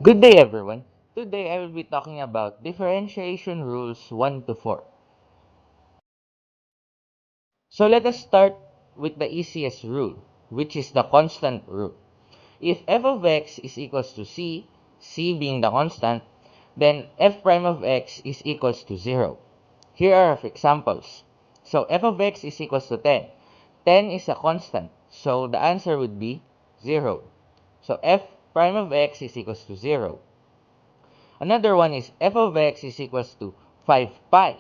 Good day, everyone. Today I will be talking about differentiation rules 1 to 4. So let us start with the easiest rule, which is the constant rule. If f of x is equals to c being the constant, then f prime of x is equals to 0. Here are examples. So f of x is equals to 10. 10 is a constant, so the answer would be 0. So f prime of x is equals to 0. Another one is f of x is equals to 5 pi.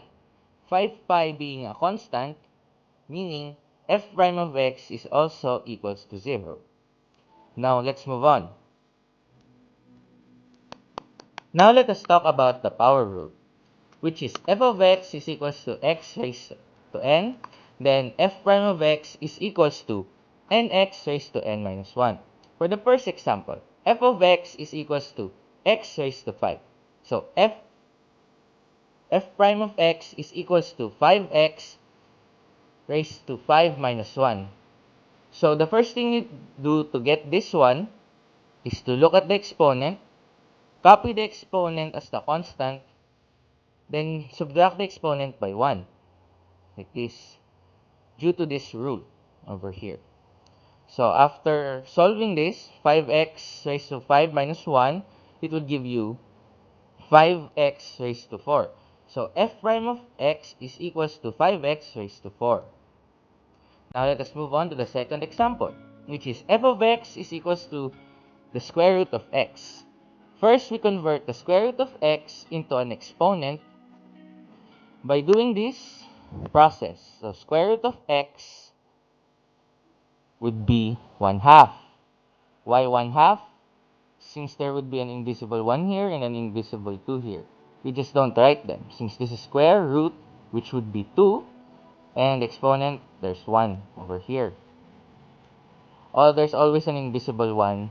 5 pi being a constant, meaning f prime of x is also equals to 0. Now, let's move on. Now, let us talk about the power rule, which is f of x is equals to x raised to n, then f prime of x is equals to nx raised to n minus 1. For the first example, f of x is equals to x raised to 5. So, f prime of x is equals to 5x raised to 5 minus 1. So the first thing you do to get this one is to look at the exponent, copy the exponent as the constant, then subtract the exponent by 1, like this, due to this rule over here. So after solving this, 5x raised to 5 minus 1, it would give you 5x raised to 4. So f prime of x is equals to 5x raised to 4. Now let us move on to the second example, which is f of x is equals to the square root of x. First, we convert the square root of x into an exponent by doing this process. So square root of x would be 1 half. Why 1 half? Since there would be an invisible 1 here and an invisible 2 here. We just don't write them. Since this is square root, which would be 2, and exponent, there's 1 over here. Oh, there's always an invisible 1.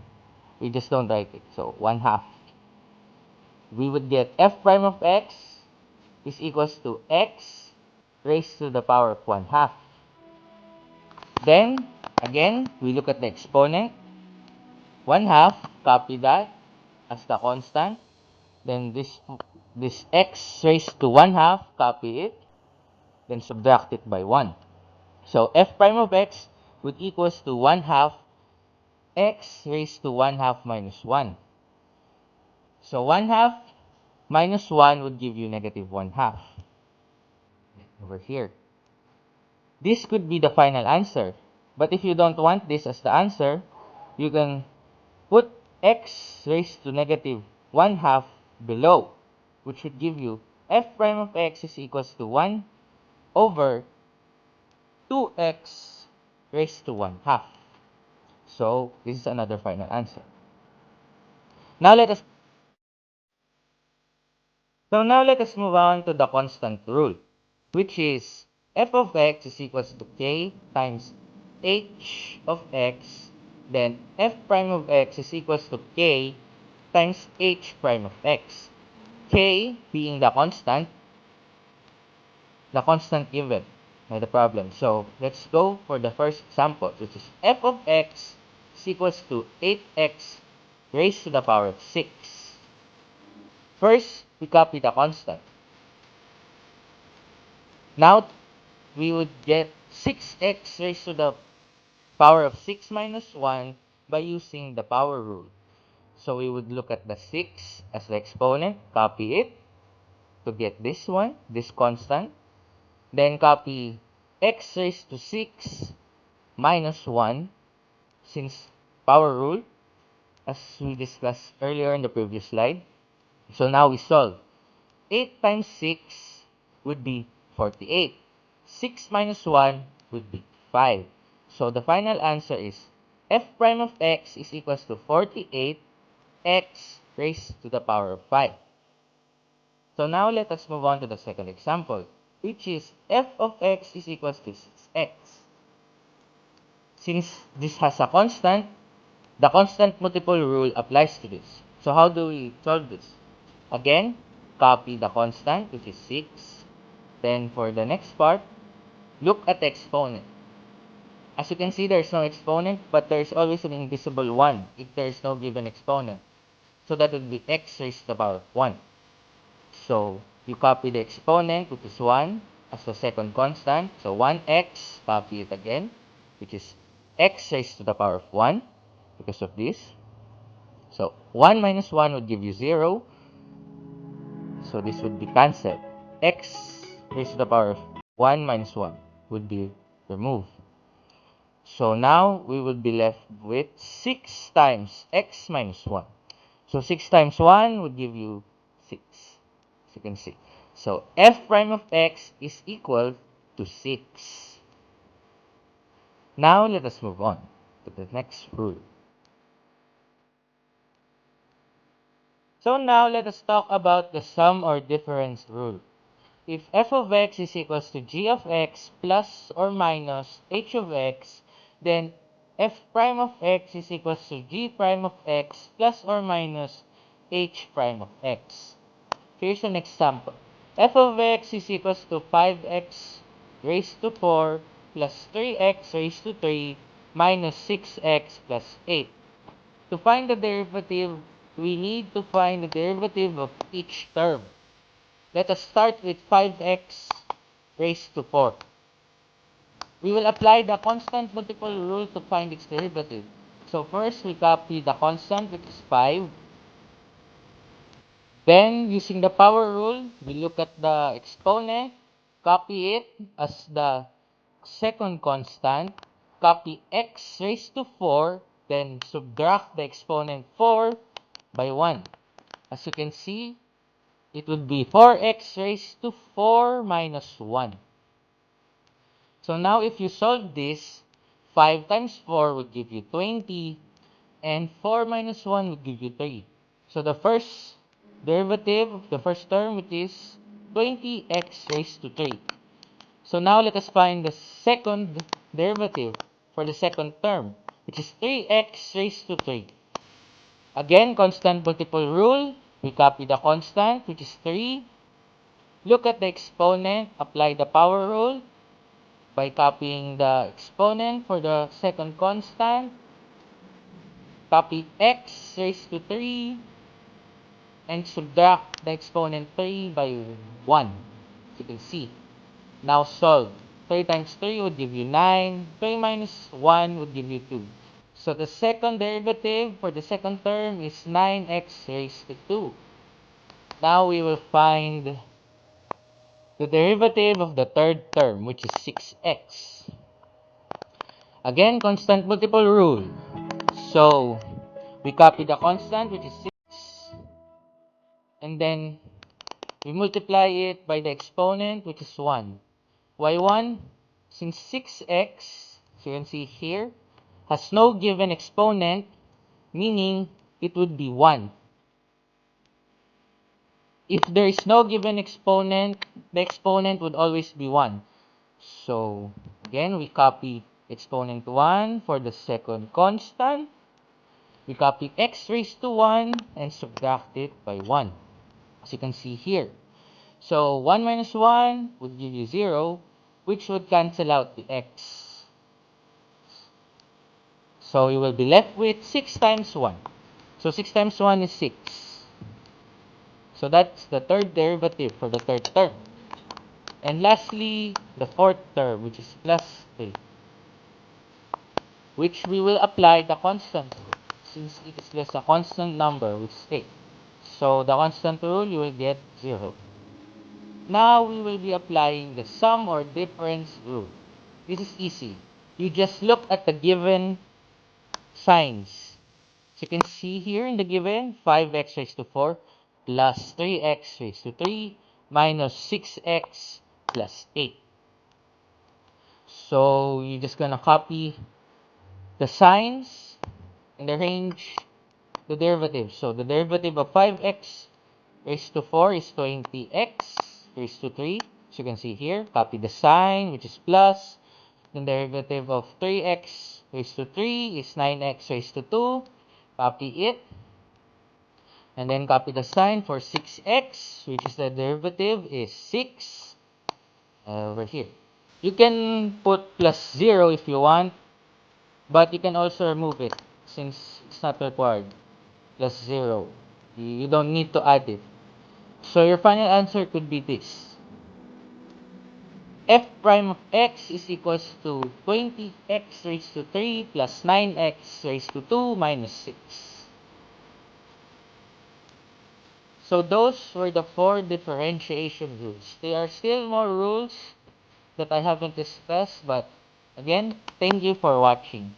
We just don't write it. So 1 half. We would get f prime of x is equals to x raised to the power of 1 half. Then, again, we look at the exponent. 1 half, copy that as the constant. Then this x raised to 1 half, copy it. Then subtract it by 1. So f prime of x would equals to 1 half x raised to 1 half minus 1. So 1 half minus 1 would give you negative 1 half over here. This could be the final answer. But if you don't want this as the answer, you can put x raised to negative 1 half below, which would give you f prime of x is equals to 1 over 2x raised to 1 half. So, this is another final answer. Now let us move on to the constant rule, which is f of x is equals to k times h of x, then f prime of x is equals to k times h prime of x. K being the constant given by the problem. So let's go for the first example, which is f of x is equals to 8x raised to the power of 6. First, we copy the constant. Now, we would get 6x raised to the power of 6 minus 1 by using the power rule. So we would look at the 6 as the exponent, copy it to get this one, this constant. Then copy x raised to 6 minus 1 since power rule, as we discussed earlier in the previous slide. So now we solve. 8 times 6 would be 48. 6 minus 1 would be 5. So the final answer is f prime of x is equals to 48 x raised to the power of 5. So now let us move on to the second example, which is f of x is equals to 6x. Since this has a constant, the constant multiple rule applies to this. So how do we solve this? Again, copy the constant, which is 6. Then for the next part, look at the exponent. As you can see, there's no exponent, but there's always an invisible 1 if there's no given exponent. So that would be x raised to the power of 1. So you copy the exponent, which is 1, as the second constant. So 1x, copy it again, which is x raised to the power of 1 because of this. So 1 minus 1 would give you 0. So this would be cancelled. X raised to the power of 1 minus 1 would be removed. So now we will be left with 6 times x minus 1. So 6 times 1 would give you 6. As you can see. So f prime of x is equal to 6. Now let us move on to the next rule. So now let us talk about the sum or difference rule. If f of x is equals to g of x plus or minus h of x, then f prime of x is equals to g prime of x plus or minus h prime of x. Here's an example. F of x is equals to 5x raised to 4 plus 3x raised to 3 minus 6x plus 8. To find the derivative, we need to find the derivative of each term. Let us start with 5x raised to 4. We will apply the constant multiple rule to find its derivative. So first, we copy the constant, which is 5. Then, using the power rule, we look at the exponent, copy it as the second constant, copy x raised to 4, then subtract the exponent 4 by 1. As you can see, it would be 4x raised to 4 minus 1. So now if you solve this, 5 times 4 would give you 20, and 4 minus 1 would give you 3. So the first derivative of the first term, which is 20x raised to 3. So now let us find the second derivative for the second term, which is 3x raised to 3. Again, constant multiple rule. We copy the constant, which is 3. Look at the exponent, apply the power rule by copying the exponent for the second constant. Copy x raised to 3 and subtract the exponent 3 by 1. As you can see. Now solve. 3 times 3 would give you 9. 3 minus 1 would give you 2. So the second derivative for the second term is 9x raised to 2. Now we will find the derivative of the third term, which is 6x. Again, constant multiple rule. So we copy the constant, which is 6, and then we multiply it by the exponent, which is 1. Why 1? Since 6x, so you can see here, has no given exponent, meaning it would be 1. If there is no given exponent, the exponent would always be 1. So, again, we copy exponent 1 for the second constant. We copy x raised to 1 and subtract it by 1. As you can see here. So 1 minus 1 would give you 0, which would cancel out the x. So you will be left with 6 times 1. So 6 times 1 is 6. So that's the third derivative for the third term. And lastly, the fourth term, which is plus 3, which we will apply the constant rule, since it is just a constant number with state. So the constant rule, you will get 0. Now we will be applying the sum or difference rule. This is easy. You just look at the given signs. So you can see here in the given, 5x raised to 4 plus 3x raised to 3 minus 6x plus 8. So you're just gonna copy the signs and arrange the derivative. So the derivative of 5x raised to 4 is 20x raised to 3. So you can see here, copy the sign, which is plus. The derivative of 3x raised to 3 is 9x raised to 2. Copy it. And then copy the sign for 6x, which is the derivative is 6 over here. You can put plus 0 if you want, but you can also remove it since it's not required. Plus 0. You don't need to add it. So your final answer could be this. F prime of x is equals to 20x raised to 3 plus 9x raised to 2 minus 6. So those were the 4 differentiation rules. There are still more rules that I haven't discussed, but again, thank you for watching.